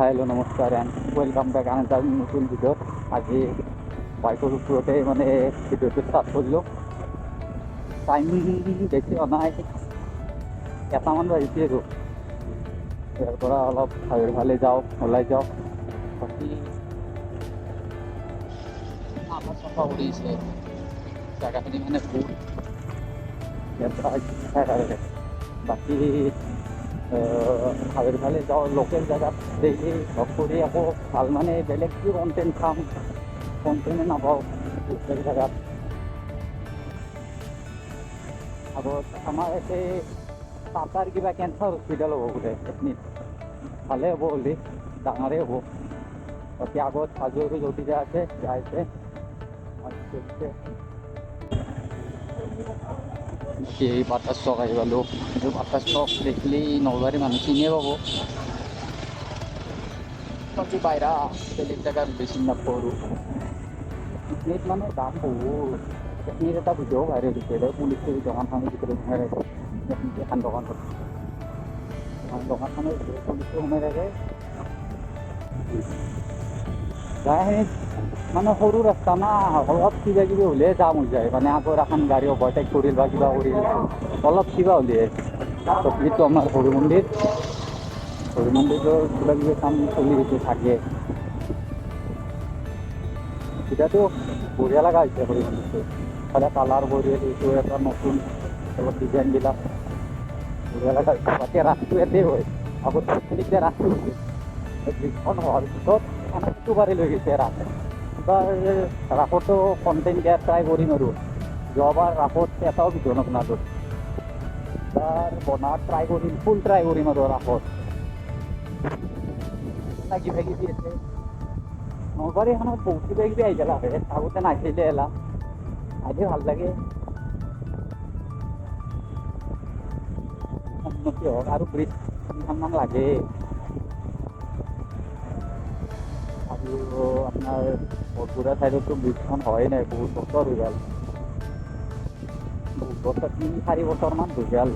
Hello नमस्कार and welcome back another नতুन video'. আজি বাইকৰ ওপৰতে মানে ভিডিঅ'টো ষ্টাৰ্ট কৰিলোঁ। টাইম বেছি হোৱা নাই, এটামান বাজিছে আৰু ইয়াৰ পৰা অলপ ভালে যাওঁ, ওলাই যাওঁ। বাকী আধা চাফা কৰিছে জেগাখিনি মানে বহুত ইয়াৰ পৰা কাৰণে বাকী ভালে যাওঁ লোকেল জেগাত ডেইলি লগ কৰি আকৌ ভাল মানে বেলেগ কি কণ্টেণ্ট খাম, কণ্টেণ্টে নাপাওঁ লোকেল জেগাত। আগত আমাৰ ইয়াতে টাটাৰ কিবা কেঞ্চাৰ হস্পিটেল হ'ব বোলে এডমিট, ভালে হ'ব বুলি ডাঙৰে হ'ব। বাকী আগত সাজু আৰু জ্যোতিকা আছে যাইছে বাকী বাটাৰ ষ্টক আহি পালোঁ। কিন্তু বাটাৰ ষ্টক দেখিলে নলবাৰী মানুহ চিনিয়ে পাব। বাকী বাহিৰা বেলেগ জেগাত বেছি নাপাওঁ আৰু পিকনিক মানে দাম বহুত। পিকনিক এটা ভিডিঅ' ভাইৰেল হৈছে পুলিচে দোকানখনৰ ভিতৰত সোমাই ৰাখে, এখন দোকানত দোকানখনৰ ভিতৰত পুলিচে সোমাই ৰাখে যায়। মানে সৰু ৰাস্তা না, অলপ কিবা কিবি হ'লে জাম হৈ যায়। মানে আগৰ এখন গাড়ী অভাৰটেক কৰিল বা কিবা কৰিল অলপ কিবা হ'লে। যিটো আমাৰ হৰি মন্দিৰৰ কিবা কিবি কাম চলি গৈছে থাকে। এতিয়াতো বঢ়িয়া লগা হৈছে হৰি মন্দিৰটো, সদায় কালাৰ কৰি দিছোঁ, এটা নতুন অলপ ডিজাইনবিলাক বঢ়িয়া লগা হৈছে। বাকী ৰাসটো ইয়াতেই হয়, আগত এতিয়া ৰাসটো হৈছে ব্ৰিজখন হোৱাৰ পিছত খানাটো বাঢ়ি লৈ গৈছে ৰাস। এইবাৰ ৰাসতো কণ্টেণ্ট দিয়াৰ ট্ৰাই কৰিম আৰু যোৱাবাৰ ৰাসত এটাও ভিডিঅ' নবনালোঁ। এইবাৰ বনাৰ ট্ৰাই কৰিম, ফুল ট্ৰাই কৰিম আৰু ৰাসত কিবা কিবি আছে। নলবাৰীখনত বহুত কিবা কিবি আহি গেলা আগতে নাছিলে এলা আহিলে ভাল লাগে। উন্নতি হওক আৰু ব্ৰিজ তিনিখনমান লাগে। আৰু আপোনাৰ বৰপুৰা চাইডতো ব্ৰিজখন হয়ে নাই, বহুত বছৰ হৈ গ'ল, বহুত বছৰ 3-4 বছৰমান হৈ গ'ল।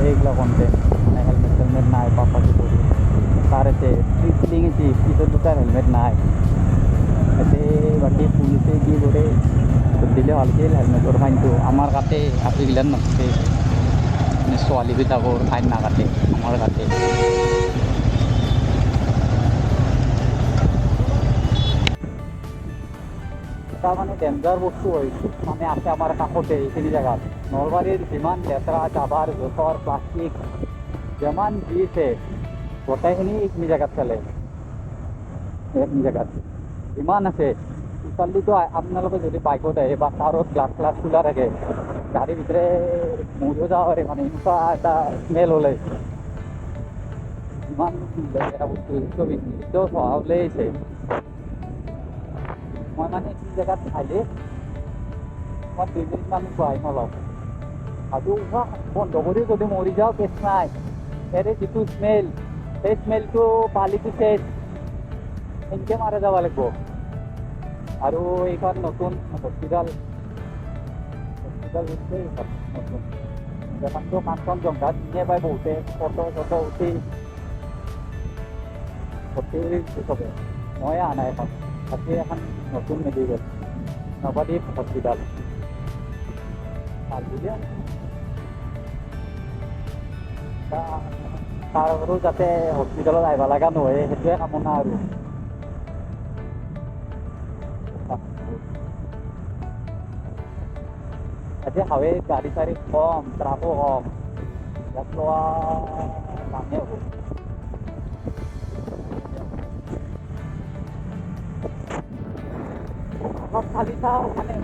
এইগিলা কণ্টেণ্ট মানে হেলমেট চেলমেট নাই, পাপাকে কৰি তাৰ এতে স্পিড লিঙেছি স্পিডত দুটাৰ হেলমেট নাই এতে। বাকী পুলিচে কি কৰে দিলে ভালছিল হেলমেটৰ ফাইনটো। আমাৰ কাটে এইগিলান নাথাকে, মানে ছোৱালীবিলাকৰ ফাইন নাকাটে, আমাৰ কাটে। এটা মানে ডেঞ্জাৰ বস্তু হয় মানে আছে আমাৰ কাষতে এইখিনি জেগাত। নলবাৰীৰ যিমান লেতেৰা জাবৰ জোঁথৰ প্লাষ্টিক যিমান দিছে গোটেইখিনি এইখিনি জেগাত ফেলে। এইখিনি জেগাত ইমান আছে ইফালেতো আপোনালোকে যদি বাইকত আহে বা কাৰত গ্লাছ খোলা থাকে গাড়ীৰ ভিতৰে মৰিও যাব পাৰে। মানে এনেকুৱা এটা স্মেল ওলাই ইমান লেতেৰা বস্তু এতিয়াও চহাবলৈ আহিছে। মই মানে এইখিনি জেগাত আহিলে মই 2 মিনিটমান চোৱাই নলওঁ আৰু বন্ধ কৰি যদি মৰি যাওঁ কেছ নাই। ইয়াৰে যিটো স্মেল সেই স্মেলটো পালিটো চেঞ্জ এনেকৈ মাৰা যাব লাগিব। আৰু এইখন নতুন হস্পিটেল হৈছে, এইখন নতুন এখনতো কাঞ্চন জংঘা চিনিয়ে পায় বহুতে, ফটো উঠি চবে। ময়ে অহা নাই এখন, বাকী এখন নতুন মেডিকেল নৱদ্বীপ হস্পিটেল ভাল বুলিয়ে তাৰ আৰু যাতে হস্পিটেলত আহিব লগা নহয় সেইটোৱে কামনা আৰু। এতিয়া হাৱে গাড়ী চাড়ী কম, ট্ৰাকো কম, ইয়াত লোৱা দামেই হ'ব। অলপ খালি চাওঁ মানে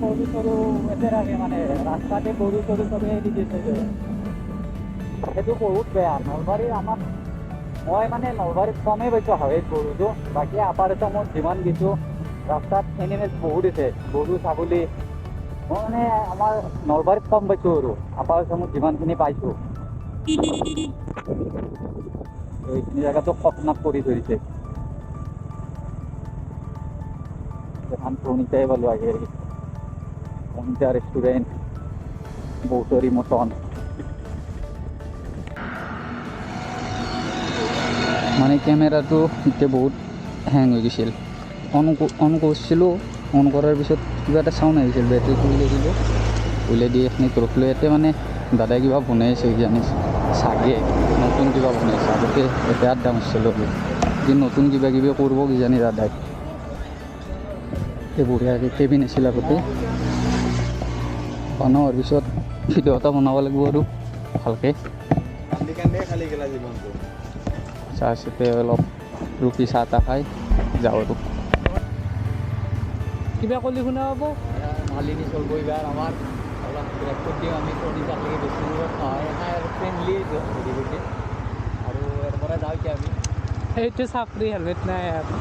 গৰু চৰু এতে ৰাখে মানে ৰাস্তাতে গৰু চৰু চবে এৰি দিছে যে সেইটো বহুত বেয়া নলবাৰীৰ আমাৰ মই মানে নলবাৰীত কমেই পাইছোঁ হাৱেত গৰুটো বাকী আপাৰ আছামত যিমান দিছোঁ ৰাস্তাত এনিমেল বহুত আছে গৰু ছাগলী মই মানে আমাৰ নলবাৰীত কম পাইছোঁ আৰু আপাৰ আছামত যিমানখিনি পাইছোঁ এইখিনি জেগাটো খতৰনাক কৰি ধৰিছে এখন প্ৰণিতাই পালোঁ আগে প্ৰণিতা ৰেষ্টুৰেণ্ট বৌতৰি মটন মানে কেমেৰাটো এতিয়া বহুত হেং হৈ গৈছিল অন কৰিছিলোঁ অন কৰাৰ পিছত কিবা এটা চাউণ্ড আহিছিল বেটাৰীটো উলিয়াই দি এইখিনিত ৰখিলোঁ ইয়াতে মানে দাদাই কিবা বনাইছে কিজানি চাগে নতুন কিবা বনাইছে আগতে এতিয়া আড্ডা মাৰিছিলোঁ যে নতুন কিবা কিবি কৰিব কিজানি দাদাই এই বঢ়িয়াকৈ কেবিন আছিল আগতে বনোৱাৰ পিছত ভিডিঅ' এটা বনাব লাগিব আৰু ভালকৈ চাহতে অলপ ৰুটি চাহ তাহ খাই যাওঁ আৰু কিবা ক'লি শুনা পাব মালিনী চলিব এইবাৰ আমাৰ অলপ ৰেকৰ্ড দিওঁ আমি কৰি চাকৰি বেছি নহয় আৰু ফ্ৰেণ্ডলি হেৰি আৰু ইয়াৰ পৰা যাওঁ এতিয়া আমি সেইটো চাকৰি হেলমেট নাই আৰু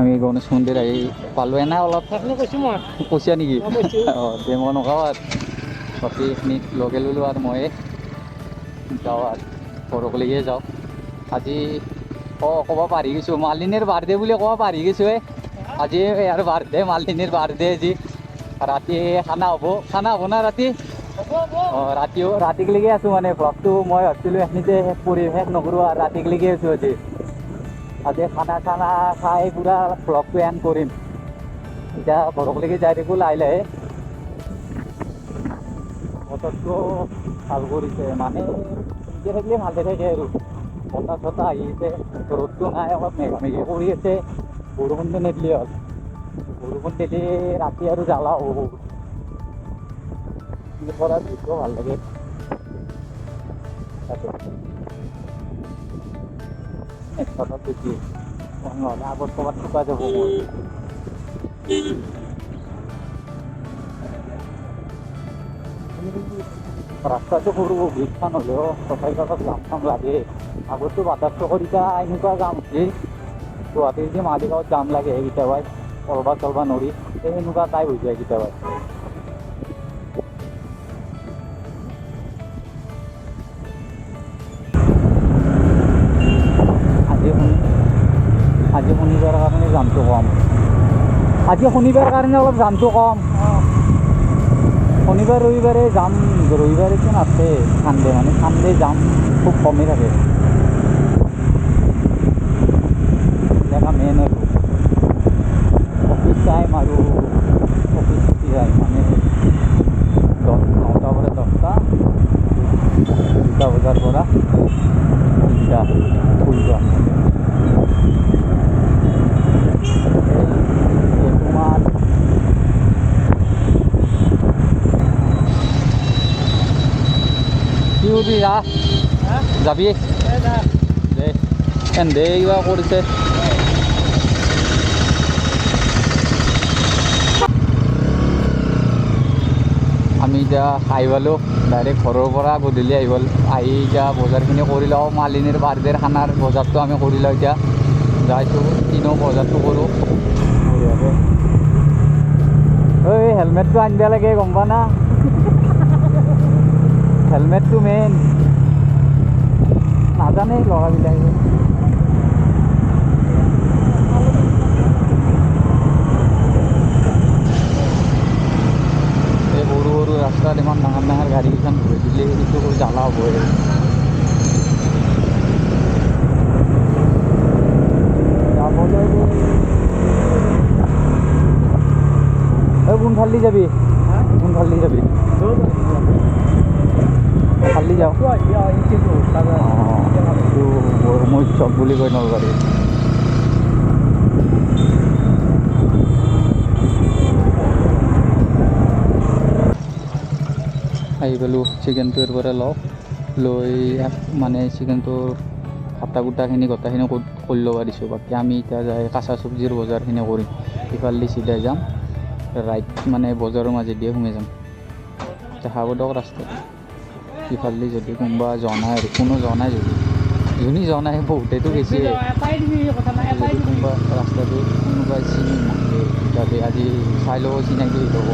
আমি গণেশ মন্দিৰ আহি পালোঁ এনে অলপ কৈছা নেকি অঁ দে মই নগাঁও আৰু বাকী এইখিনিত লগে ল'লোঁ আৰু মই যাওঁ আৰু ঘৰকলৈকে যাওঁ আজি ক'ব পাহৰি গৈছোঁ মালিনীৰ বাৰ্থডে বুলি ক'ব পাহৰি গৈছোঁ আজি ইয়াৰ বাৰ্থডে মালিনীৰ বাৰ্থডে আজি ৰাতি খানা হ'ব না ৰাতি অঁ ৰাতিকলৈকে আছোঁ মানে ভ্লগটো মই ভাবিছিলোঁ এইখিনিতে শেষ কৰিম শেষ নকৰোঁ আৰু ৰাতিকলৈকে আছোঁ আজি খানা চানা খাই পুৰা ভ্লগটো এণ্ড কৰিম এতিয়া ঘৰকলৈকে যাই থাকোঁ লাহে লাহে বতৰটো ভাল কৰিছে মানে এনেকৈ থাকিলে ভালে থাকে আৰু বতাহ চতাহ আহি আছে ৰ'দটো নাই অলপ মেঘা কৰি আছে বৰষুণটো নিদিলে হ'ল বৰষুণ দিলে ৰাতি আৰু জ্বালা হ'ব পৰা ভিডিঅ' ভাল লাগে একশত বেছি নহ'লে আগত ক'ৰবাত চুকা যাব মোৰ ৰাস্তাটো সৰু ব্ৰিজখন হ'লেও তথাপি অলপ জাম চাম লাগে আগতো বাটাৰ চকৰিটা এনেকুৱা জাম হৈছে গুৱাহাটীৰ যে মালিগাঁৱত জাম লাগে কেতিয়াবাই চলবা নৰি এনেকুৱা টাইপ হৈ যায় কেতিয়াবাই আজি শনিবাৰ কাৰণে জামটো কম আজি শনিবাৰ কাৰণে অলপ জামটো কম শনিবাৰ ৰবিবাৰে যাম ৰবিবাৰেতো নাথাকে চানডে মানে চানডে যাম খুব কমেই থাকে জেগা মেইন আৰু অফিচ টাইম আৰু অফিচ ছুটি যায় মানে 9টাৰ পৰা 10টা 2টা বজাৰ পৰা এটা ফুলটা তোমাৰ কি উঠবি যা যাবি দে এন্দে কিবা কৰিছে আমি এতিয়া আহি পালোঁ ডাইৰেক্ট ঘৰৰ পৰা গধূলি আহি এতিয়া বজাৰখিনি কৰি লওঁ মালিনীৰ বাৰ্থডেৰ খানাৰ বজাৰটো আমি কৰি লওঁ এতিয়া যাইছোঁ কিনো বজাৰটো কৰোঁ ঐ হেলমেটটো আনিব লাগে গম পা না হেলমেটটো মেইন নাজানে ল'ৰাবিলাকে এই সৰু সৰু ৰাস্তাত ইমান ডাঙৰ ডাঙৰ গাড়ীকেইখন ঘূৰি দিলে সেইটো জ্বালা হ'বই যাবলৈ কোনফালেদি যাবি কোনফালেদি যাবি ফালেদি যাওঁ মহোৎসৱ বুলি কয় নলবাৰী আহি পালোঁ চিকেনটোৰ পৰা লৈ মানে চিকেনটোৰ কাটা কুটাখিনি গোটাখিনি কৰি ল'ব দিছোঁ বাকী আমি এতিয়া যাই কাঁচা চব্জিৰ বজাৰখিনি কৰিম ইফালেদি চিধাই যাম ৰাইট মানে বজাৰৰ মাজেদিয়ে সোমাই যাম দেখা পাব ৰাস্তাটো ইফালেদি যদি কোনোবা জনাই আৰু কোনো জনাই যদি যোনে জনাই বহুতেতো বেছি যদি কোনোবা ৰাস্তাটো কোনোবাই চিনি নাহে তাতে আজি চাই ল'ব চিনাকি হৈ ল'ব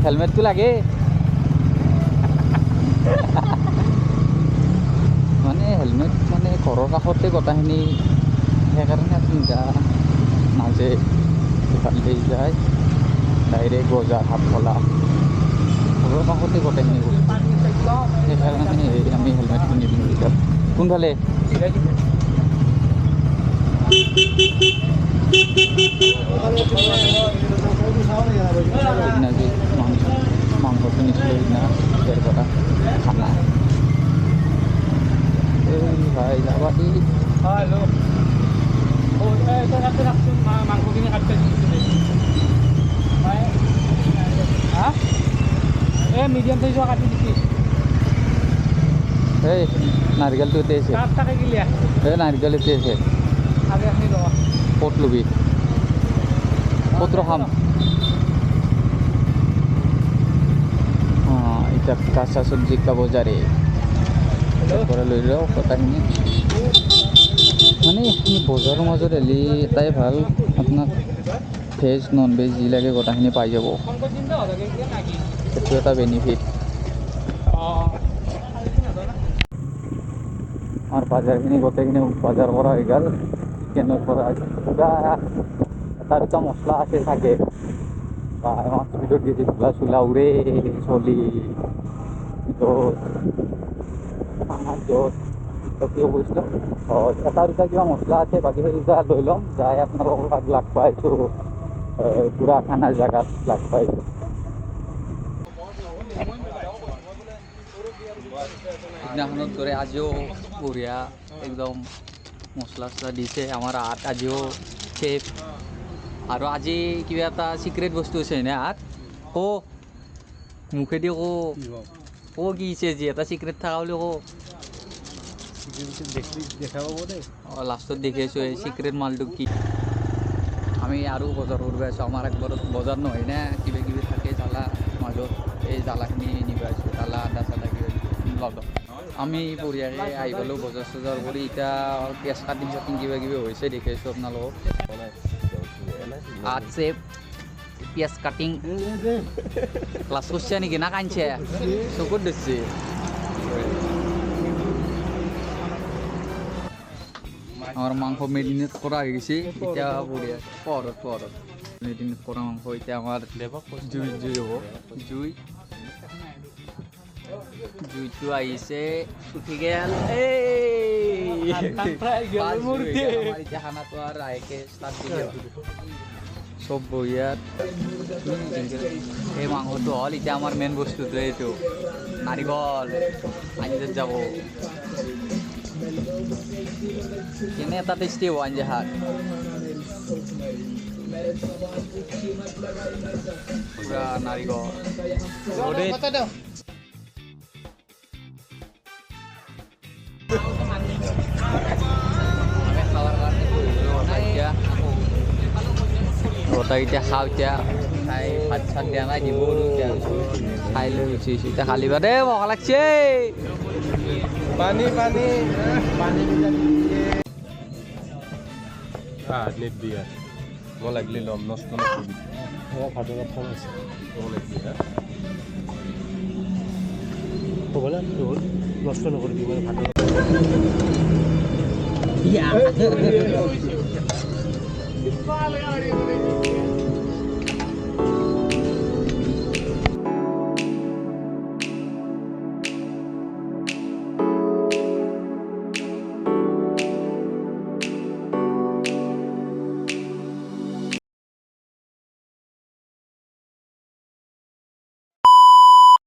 হেলমেটটো লাগে মানে হেলমেট মানে ঘৰৰ কাষতে গোটাখিনি সেইকাৰণে পিন্ধা নাজে ইফালে যায় ডাইৰেক্ট বজাৰ হাতখলা ঘৰৰ কাষতে গোটাখিনি সেইকাৰণে আমি হেলমেট পিন্ধি পিন্ধি যাম কোনফালে মাংসটো নিছিলোঁ সেইদিনা ইয়াৰ পৰা খানা এই ভাই যাবা দি মাংসখিনি কাটি এই মিডিয়াম চাইজৰ কাটি দিছি এই নাৰিকলটো এতে আছে এই নাৰিকল এতে আছে ক'ত ল'বি ক'ত ৰখাম এতিয়া কাঁচা চব্জি কা বজাৰে পৰা লৈ লওঁ কথাখিনি মানে এইখিনি বজাৰৰ মাজত এলি এটাই ভাল আপোনাক ভেজ নন ভেজ যি লাগে গোটাখিনি পাই যাব সেইটো এটা বেনিফিট আমাৰ বজাৰখিনি গোটেইখিনি বজাৰ কৰা হৈ গ'ল চিকেনৰ পৰা কিবা এটা দুটা মছলা আছে চাগে বা মাছ ভিতৰত গেছি ধূলা চোলা উৰে চলি কৈছিলোঁ এটা দুটা কিবা মছলা আছে বাকী সেইকেইটা লৈ ল'ম যাই আপোনালোকৰ তাত লগ পাইছোঁ পুৰা খানাৰ জেগাত লগ পাইছোঁ সিদিনাখনত দৰে আজিও বঢ়িয়া একদম মছলা চছলা দিছে আমাৰ হাত আজিও চেফ আৰু আজি কিবা এটা চিক্ৰেট বস্তু আছে নে হাত মুখেদি কি হৈছে যি এটা চিক্ৰেট থকা বুলি লাষ্টত দেখি আছোঁ এই চিক্ৰেট মালটো কি আমি আৰু বজাৰ কৰিব আছোঁ আমাৰ একবাৰ বজাৰ নহয় নে কিবা কিবি থাকে জ্বালা মাজত এই জ্বালাখিনি নিব আছোঁ জ্বালা আদা চাদা কিবা লগত আমি বঢ়িয়াকৈ আহি পালোঁ বজাৰ চজাৰ কৰি এতিয়া পিঁয়াজ কাটিং চাটিং কিবা কিবি হৈছে দেখি আছোঁ আপোনালোকক আছে পিঁয়াজ কাটিং ক্লাছ করছে নাকি না কানছে চকুত দিচ্ছে আমার মাংস মেরিনেট করা হয়ে গেছে এটা বঢ়িয়া পহরত মেরিনেট করা মাংস এটা আমার জুই হব জুই জুইটো আহিছে উঠি গেল এই আমাৰ এতিয়া খানাটো আৰু লাহেকৈ ষ্টাৰ্ট দিব চব বঢ়িয়াত এই মাংসটো হ'ল এতিয়া আমাৰ মেইন বস্তুটো এইটো নাৰিকল আঞ্জাত যাব কেনে এটা টেষ্টি হ'ব আঞ্জাহাত পুৰা নাৰিকল আমি খাৱাৰ কাৰণে এতিয়া গোটেই এতিয়া খাওঁ এতিয়া খাই ভাত চাত দিয়া নাই দিব এতিয়া খাই লৈ গুচি আহিছোঁ এতিয়া খালি বা দেই ভোক লাগছে পানী পানী পানী নেট দিয়া মই লাগিলে ল'ম নষ্ট নকৰিবি ভাতৰ ফোন আছে মই লাগিলে হ'বলে নষ্ট নকৰিবি মই ভাতৰ